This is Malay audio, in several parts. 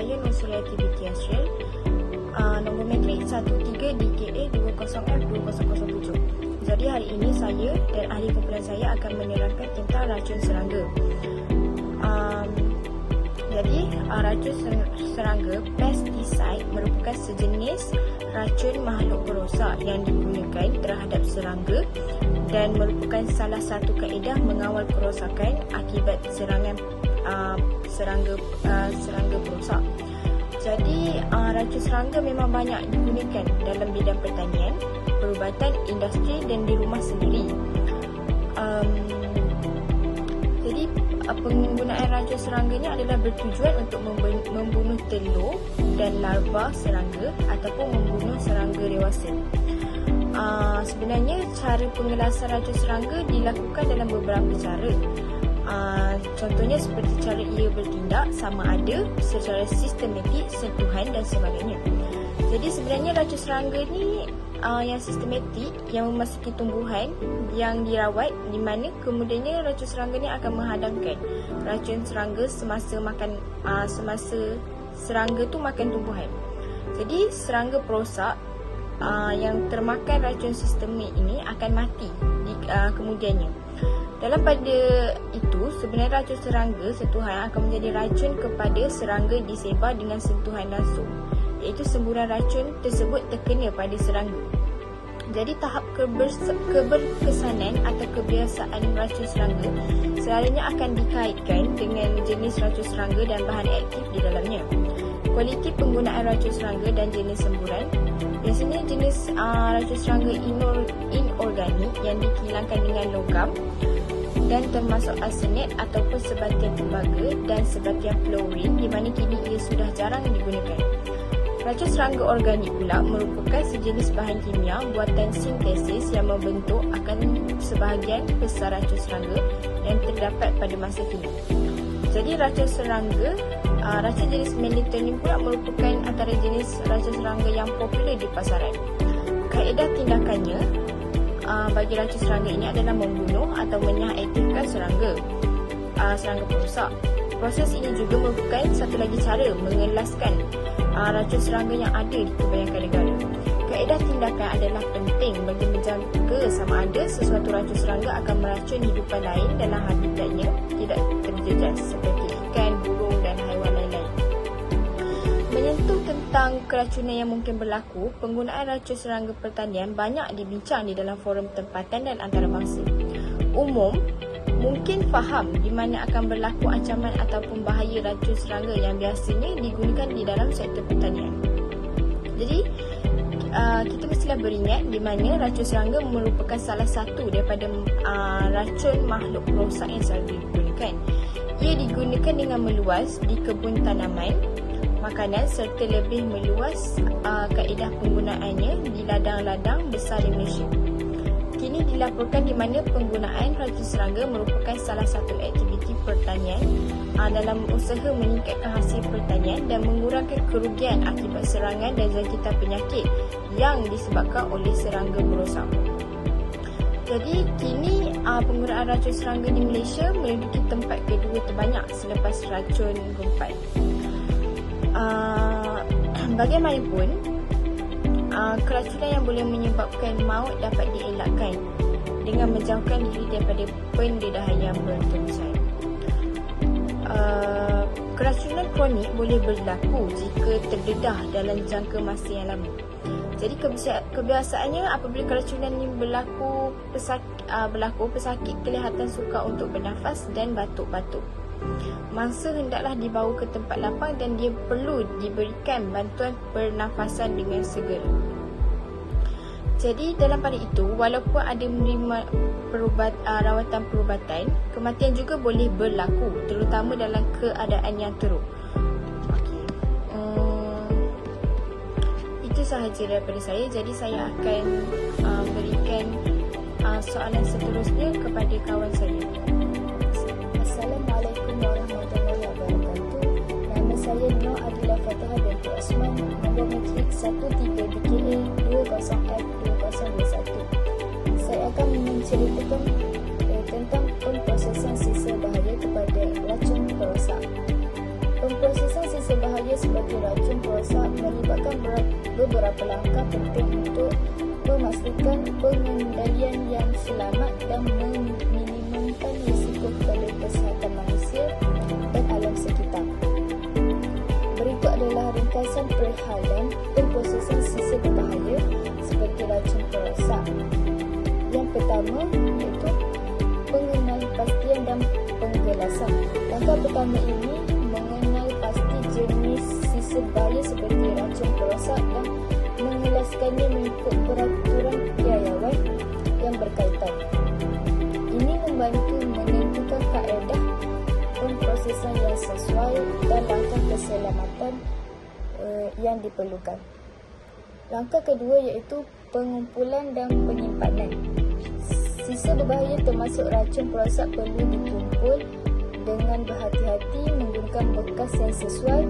saya Nur Suryati Asril, nombor matrik 13 DKA 20F2007. Jadi hari ini saya dan ahli kumpulan saya akan menerangkan tentang racun serangga. Racun serangga, pesticide, merupakan sejenis racun makhluk perosak yang digunakan terhadap serangga dan merupakan salah satu kaedah mengawal kerosakan akibat serangan serangga perosak. Jadi racun serangga memang banyak digunakan dalam bidang pertanian, perubatan, industri dan di rumah sendiri. Jadi penggunaan racun serangga ni adalah bertujuan untuk membunuh telur dan larva serangga ataupun membunuh serangga dewasa. Sebenarnya cara pengelasan racun serangga dilakukan dalam beberapa cara. Contohnya seperti cara ia bertindak, sama ada secara sistematik, sentuhan dan sebagainya. Jadi sebenarnya racun serangga ni yang sistematik, yang memasuki tumbuhan yang dirawat, di mana kemudiannya racun serangga ni akan menghadamkan racun serangga semasa serangga tu makan tumbuhan. Jadi serangga perosak yang termakan racun sistemik ini akan mati kemudiannya. Dalam pada itu, sebenarnya racun serangga sentuhan akan menjadi racun kepada serangga disebar dengan sentuhan langsung, iaitu semburan racun tersebut terkena pada serangga. Jadi tahap keberkesanan atau kebiasaan racun serangga selalunya akan dikaitkan dengan jenis racun serangga dan bahan aktif di dalamnya. Kualiti penggunaan racun serangga dan jenis semburan. Biasanya jenis racun serangga inorganik yang dikilangkan dengan logam dan termasuk arsenet ataupun sebatian tembaga dan sebatian fluorin, di mana kini ia sudah jarang digunakan. Racun serangga organik pula merupakan sejenis bahan kimia buatan sintesis yang membentuk akan sebahagian besar racun serangga yang terdapat pada masa kini. Jadi racun serangga, racun jenis melatonin pula merupakan antara jenis racun serangga yang popular di pasaran. Kaedah tindakannya bagi racun serangga ini adalah membunuh atau menyaktifkan serangga perosak. Proses ini juga merupakan satu lagi cara mengelaskan racun serangga yang ada di kebanyakan negara. Kaedah tindakan adalah penting bagi menjaga sama ada sesuatu racun serangga akan meracun hidupan lain dalam habitatnya tidak terjejas seperti ikan, burung dan haiwan lain-lain. Menyentuh tentang keracunan yang mungkin berlaku, penggunaan racun serangga pertanian banyak dibincang di dalam forum tempatan dan antarabangsa. Umum mungkin faham di mana akan berlaku ancaman ataupun bahaya racun serangga yang biasanya digunakan di dalam sektor pertanian. Jadi kita mestilah beringat di mana racun serangga merupakan salah satu daripada racun makhluk perosak yang selalu digunakan. Ia digunakan dengan meluas di kebun tanaman, makanan serta lebih meluas kaedah penggunaannya di ladang-ladang besar di Malaysia. Kini dilaporkan di mana penggunaan racun serangga merupakan salah satu aktiviti pertanian dalam usaha meningkatkan hasil pertanian dan mengurangkan kerugian akibat serangan dan jangkitan penyakit yang disebabkan oleh serangga perosak. Jadi kini penggunaan racun serangga di Malaysia menduduki tempat kedua terbanyak selepas racun gumpai. Bagaimanapun, keracunan yang boleh menyebabkan maut dapat dielakkan dengan menjauhkan diri daripada pendedahan yang berterusan. Keracunan kronik boleh berlaku jika terdedah dalam jangka masa yang lama. Jadi kebiasaannya apabila keracunan ini berlaku, pesakit kelihatan sukar untuk bernafas dan batuk-batuk. Mangsa hendaklah dibawa ke tempat lapang dan dia perlu diberikan bantuan pernafasan dengan segera. Jadi dalam pada itu, walaupun ada menerima rawatan perubatan, kematian juga boleh berlaku, terutama dalam keadaan yang teruk. Itu sahaja daripada saya. Jadi saya akan berikan soalan seterusnya kepada kawan saya. Assalamualaikum warahmatullahi wabarakatuh. Nama saya Nur Adila Fatihah binti Osman, nombor matrik 13 DKA 20F2021. Saya akan menceritakan tentang pemprosesan sisa bahaya kepada racun perosak. Pemprosesan sisa bahaya seperti beberapa langkah penting untuk memastikan pengendalian yang selamat dan meminimumkan risiko kepada kesihatan manusia dan alam sekitar. Berikut adalah ringkasan perihal pemprosesan sisa berbahaya seperti racun perosak. Yang pertama iaitu pengenalpastian dan penggelasan. Langkah pertama ini mengenal pasti jenis sisa berbahaya seperti racun perosak dan mengelaskannya mengikut peraturan piawaian yang berkaitan. Ini membantu menentukan kaedah pemprosesan yang sesuai dan langkah keselamatan yang diperlukan. Langkah kedua iaitu pengumpulan dan penyimpanan. Sisa berbahaya termasuk racun perosak perlu dikumpul dengan berhati-hati menggunakan bekas yang sesuai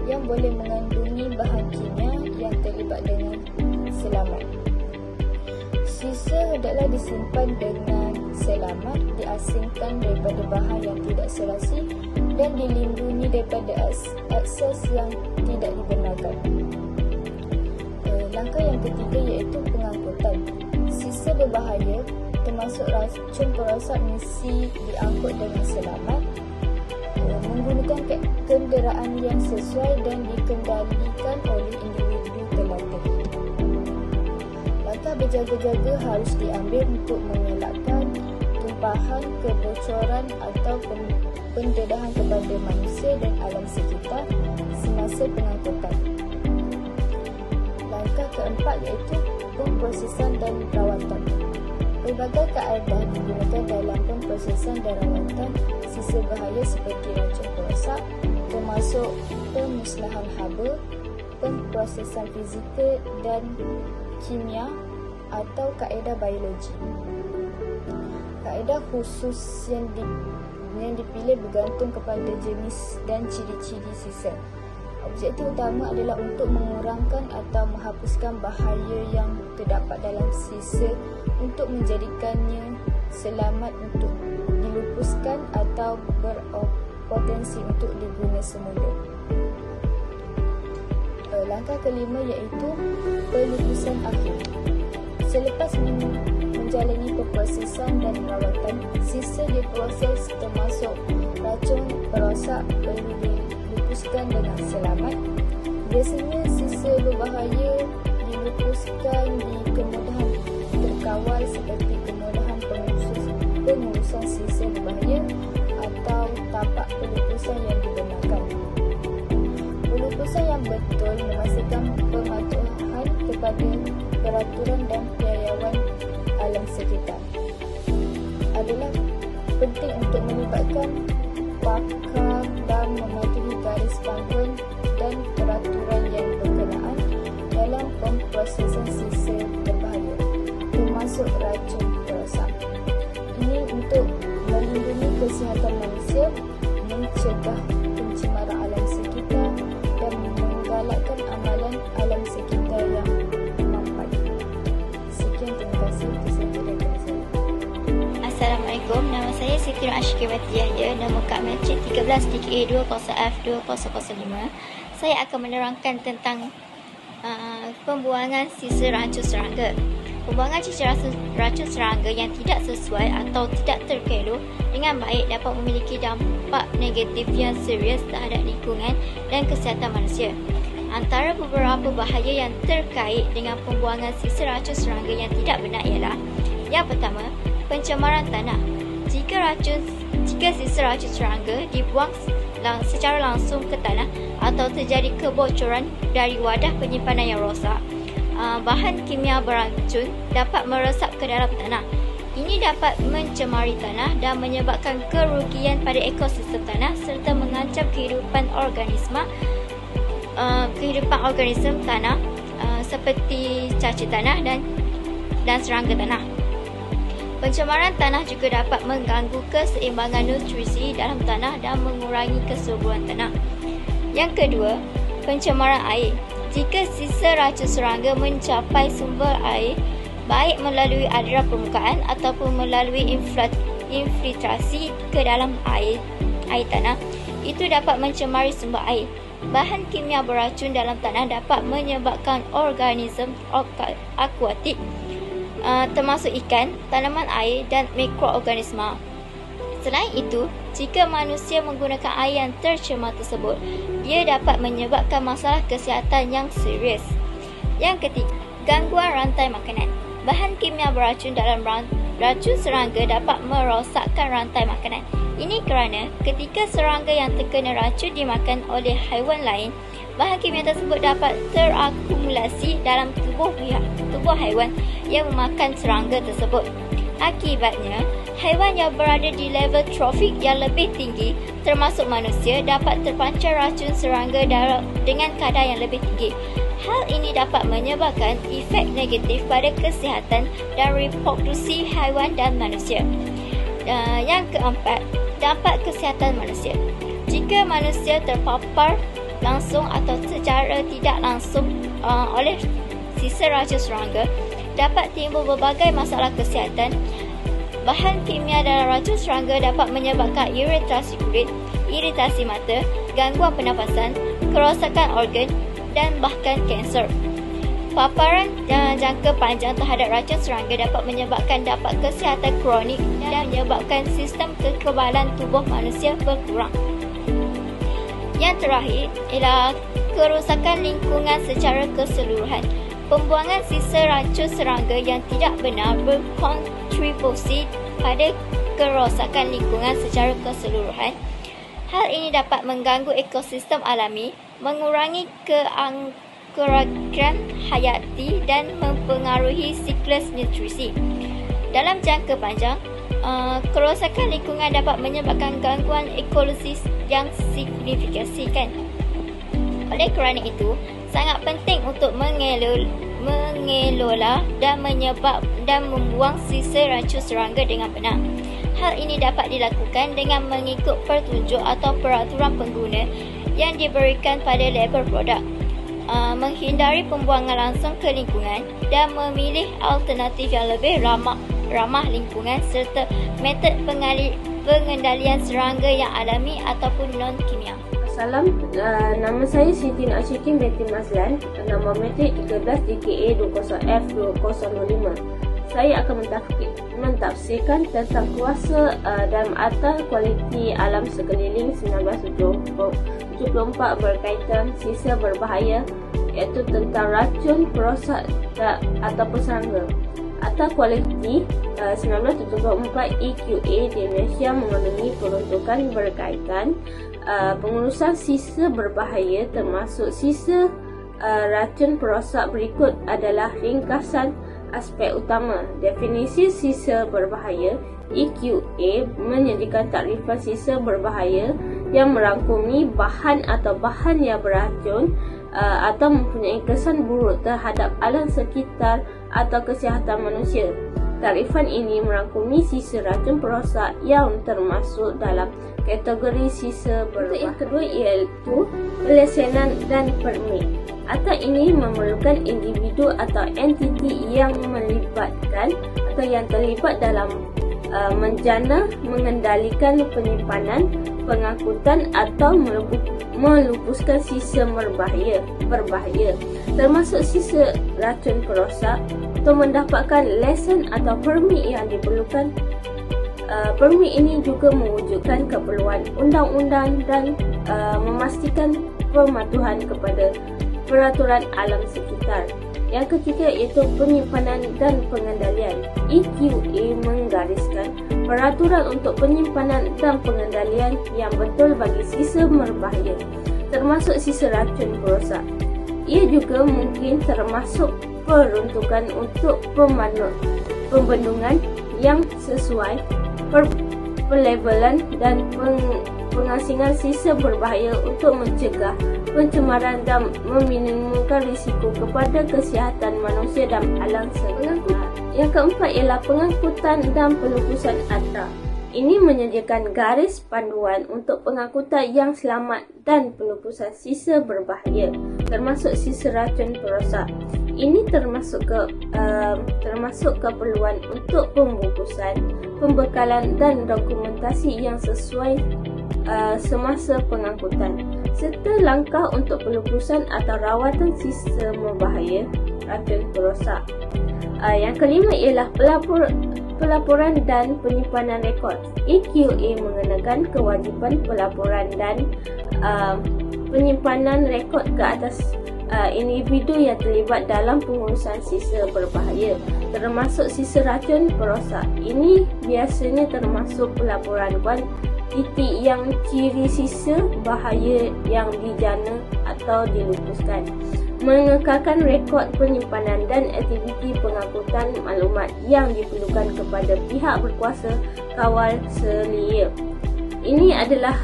yang boleh mengandungi bahan kimia yang terlibat dengan selamat. Sisa hendaklah disimpan dengan selamat, diasingkan daripada bahan yang tidak serasi dan dilindungi daripada akses yang tidak dibenarkan. Langkah yang ketiga iaitu pengangkutan. Sisa berbahaya termasuk racun perosak mesti diangkut dengan selamat menggunakan kenderaan yang sesuai dan dikendalikan oleh individu terlatih. Langkah berjaga-jaga harus diambil untuk mengelakkan tumpahan, kebocoran atau pendedahan kepada manusia dan alam sekitar semasa pengangkutan. Langkah keempat iaitu pemprosesan dan rawatan. Pelbagai kaedah digunakan dalam pemprosesan dan rawatan sisa bahaya seperti racun perosak, termasuk pemusnahan haba, pemprosesan fizikal dan kimia atau kaedah biologi. Kaedah khusus yang dipilih bergantung kepada jenis dan ciri-ciri sisa. Objektif utama adalah untuk mengurangkan atau menghapuskan bahaya yang terdapat dalam sisa untuk menjadikannya selamat untuk dilupuskan atau berpotensi untuk diguna semula. Langkah kelima iaitu pelupusan akhir. Selepas menjalani pemprosesan dan rawatan, sisa diproses termasuk racun perosak perlu dilupuskan dengan selamat. Biasanya sisa berbahaya dilupuskan di kemudahan terkawal seperti kemudahan pengurusan sisa berbahaya atau tapak pelupusan yang dibenarkan. Pelupusan yang betul memastikan pematuhan kepada peraturan dan piawaian alam sekitar. Adalah penting untuk melibatkan pakar dan mematuhi garis panduan dan peraturan yang berkenaan dalam pemprosesan sisa berbahaya, termasuk racun perosak. Ini untuk melindungi kesihatan manusia, mencegah pencemaran alam sekitar dan menggalakkan amalan alam sekitar yang mampat. Sekian, terima kasih kesempatannya saya. Assalamualaikum, nama saya Siti Ashkibati Yahya, nama Kak Matrik 13 DKA 201F2005. Saya akan menerangkan tentang pembuangan sisa racun serangga. Pembuangan sisa racun serangga yang tidak sesuai atau tidak terkelola dengan baik dapat memiliki dampak negatif yang serius terhadap lingkungan dan kesihatan manusia. Antara beberapa bahaya yang terkait dengan pembuangan sisa racun serangga yang tidak benar ialah: yang pertama, pencemaran tanah. Jika sisa racun serangga dibuang secara langsung ke tanah atau terjadi kebocoran dari wadah penyimpanan yang rosak, bahan kimia beracun dapat meresap ke dalam tanah. Ini dapat mencemari tanah dan menyebabkan kerugian pada ekosistem tanah serta mengancam kehidupan organisma tanah seperti cacing tanah dan serangga tanah. Pencemaran tanah juga dapat mengganggu keseimbangan nutrisi dalam tanah dan mengurangi kesuburan tanah. Yang kedua, pencemaran air. Jika sisa racun serangga mencapai sumber air, baik melalui aliran permukaan ataupun melalui infiltrasi ke dalam air tanah, itu dapat mencemari sumber air. bahan kimia beracun dalam tanah dapat menyebabkan organisme akuatik, termasuk ikan, tanaman air dan mikroorganisma. Selain itu, jika manusia menggunakan air yang tercemar tersebut, ia dapat menyebabkan masalah kesihatan yang serius. Yang ketiga, gangguan rantai makanan. Bahan kimia beracun dalam racun serangga dapat merosakkan rantai makanan. Ini kerana ketika serangga yang terkena racun dimakan oleh haiwan lain, bahan kimia tersebut dapat terakumulasi dalam tubuh haiwan yang memakan serangga tersebut. Akibatnya, haiwan yang berada di level trofik yang lebih tinggi, termasuk manusia, dapat terpancar racun serangga dengan kadar yang lebih tinggi. Hal ini dapat menyebabkan efek negatif pada kesihatan dan reproduksi haiwan dan manusia. Yang keempat, dampak kesihatan manusia. Jika manusia terpapar langsung atau secara tidak langsung oleh sisa racun serangga, dapat timbul berbagai masalah kesihatan. Bahan kimia dalam racun serangga dapat menyebabkan iritasi kulit, iritasi mata, gangguan pernafasan, kerosakan organ dan bahkan kanser. Paparan jangka panjang terhadap racun serangga dapat menyebabkan dampak kesihatan kronik dan menyebabkan sistem kekebalan tubuh manusia berkurang. Yang terakhir ialah kerosakan lingkungan secara keseluruhan. Pembuangan sisa racun serangga yang tidak benar berkontribusi pada kerosakan lingkungan secara keseluruhan. Hal ini dapat mengganggu ekosistem alami, mengurangi keanekaragaman hayati dan mempengaruhi siklus nutrisi. Dalam jangka panjang, kerosakan lingkungan dapat menyebabkan gangguan ekologis yang signifikan. Oleh kerana itu, sangat penting untuk mengelola dan membuang sisa racun serangga dengan benar. Hal ini dapat dilakukan dengan mengikut petunjuk atau peraturan pengguna yang diberikan pada label produk, menghindari pembuangan langsung ke lingkungan dan memilih alternatif yang lebih ramah lingkungan serta metod pengendalian serangga yang alami ataupun non-kimia. Salam, nama saya Siti Ashikin binti Mazlan, nombor metrik 13 DKA 20F2005. Saya akan mentafsirkan tentang kuasa dalam Akta Kualiti Alam Sekeliling 1974 berkaitan sisa berbahaya, iaitu tentang racun, perosak ataupun serangga. Akta Kualiti 1974 EQA di Malaysia memenuhi peruntukan berkaitan pengurusan sisa berbahaya termasuk sisa racun perosak. Berikut adalah ringkasan aspek utama. Definisi sisa berbahaya. EQA menyediakan takrifan sisa berbahaya yang merangkumi bahan atau bahan yang beracun atau mempunyai kesan buruk terhadap alam sekitar atau kesihatan manusia. Takrifan ini merangkumi sisa racun perosak yang termasuk dalam kategori sisa berbahaya. Yang kedua iaitu pelesenan dan permit. Akta ini memerlukan individu atau entiti yang melibatkan atau yang terlibat dalam menjana, mengendalikan penyimpanan, pengangkutan atau melupuskan sisa berbahaya termasuk sisa racun perosak untuk mendapatkan lesen atau permit yang diperlukan. Permit ini juga mewujudkan keperluan undang-undang dan memastikan pematuhan kepada peraturan alam sekitar. Yang ketiga iaitu penyimpanan dan pengendalian. EQA menggariskan peraturan untuk penyimpanan dan pengendalian yang betul bagi sisa berbahaya, termasuk sisa racun perosak. Ia juga mungkin termasuk peruntukan untuk pembendungan yang sesuai, pelabelan dan pengasingan sisa berbahaya untuk mencegah pencemaran dan meminimumkan risiko kepada kesihatan manusia dan alam sekitar. Yang keempat ialah pengangkutan dan pelupusan akta. Ini menyediakan garis panduan untuk pengangkutan yang selamat dan pelupusan sisa berbahaya, termasuk sisa racun perosak. Ini termasuk keperluan untuk pembungkusan, pembekalan dan dokumentasi yang sesuai semasa pengangkutan, serta langkah untuk pelupusan atau rawatan sisa berbahaya racun perosak. Yang kelima ialah pelaporan dan penyimpanan rekod. EQA mengenakan kewajipan pelaporan dan penyimpanan rekod ke atas individu yang terlibat dalam pengurusan sisa berbahaya, termasuk sisa racun perosak. Ini biasanya termasuk pelaporan titik yang ciri sisa bahaya yang dijana atau dilupuskan, mengekalkan rekod penyimpanan dan aktiviti pengangkutan maklumat yang diperlukan kepada pihak berkuasa kawal selia. Ini adalah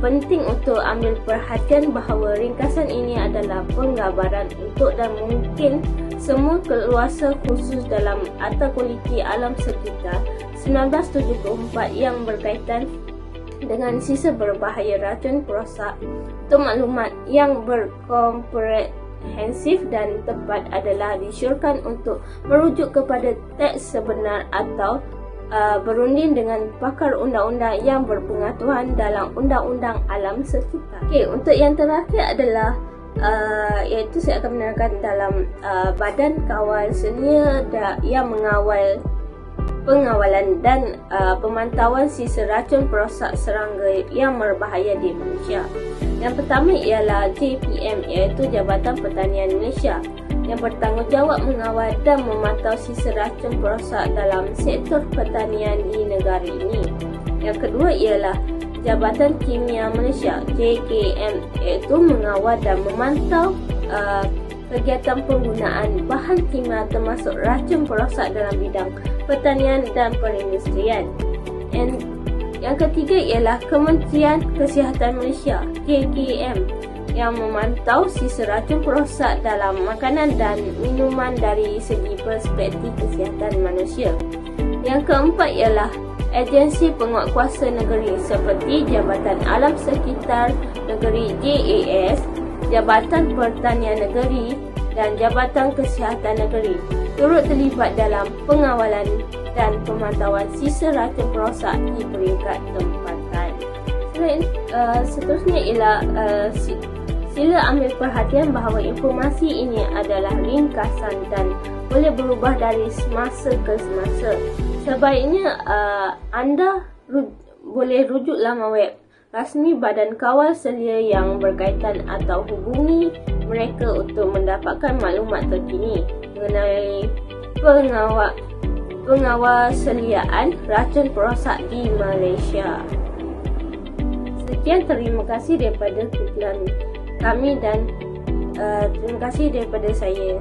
penting untuk ambil perhatian bahawa ringkasan ini adalah penggambaran untuk dan mungkin semua keluasa khusus dalam atau kualiti alam sekitar 1974 yang berkaitan dengan sisa berbahaya racun perosak. Untuk maklumat yang berkomprehensif dan tepat adalah disyorkan untuk merujuk kepada teks sebenar atau berunding dengan pakar undang-undang yang berpengetahuan dalam undang-undang alam sekitar. Okey, untuk yang terakhir adalah iaitu saya akan menerangkan dalam badan kawal selia yang mengawal pengawalan dan pemantauan sisa racun perosak serangga yang berbahaya di Malaysia. Yang pertama ialah JPM, iaitu Jabatan Pertanian Malaysia, yang bertanggungjawab mengawal dan memantau sisa racun perosak dalam sektor pertanian di negara ini. Yang kedua ialah Jabatan Kimia Malaysia, JKM, iaitu mengawal dan memantau kegiatan penggunaan bahan kimia termasuk racun perosak dalam bidang pertanian dan perindustrian. Yang ketiga ialah Kementerian Kesihatan Malaysia, KKM, yang memantau sisa racun perosak dalam makanan dan minuman dari segi perspektif kesihatan manusia. Yang keempat ialah agensi penguatkuasa negeri seperti Jabatan Alam Sekitar Negeri JAS, Jabatan Pertanian Negeri dan Jabatan Kesihatan Negeri turut terlibat dalam pengawalan dan pemantauan sisa racun perosak di peringkat tempatan. Seterusnya ialah sila ambil perhatian bahawa informasi ini adalah ringkasan dan boleh berubah dari semasa ke semasa. Sebaiknya anda boleh rujuk laman web rasmi Badan Kawal Selia yang berkaitan atau hubungi mereka untuk mendapatkan maklumat terkini mengenai pengawaseliaan racun perosak di Malaysia. Sekian, terima kasih daripada kumpulan kami dan terima kasih daripada saya.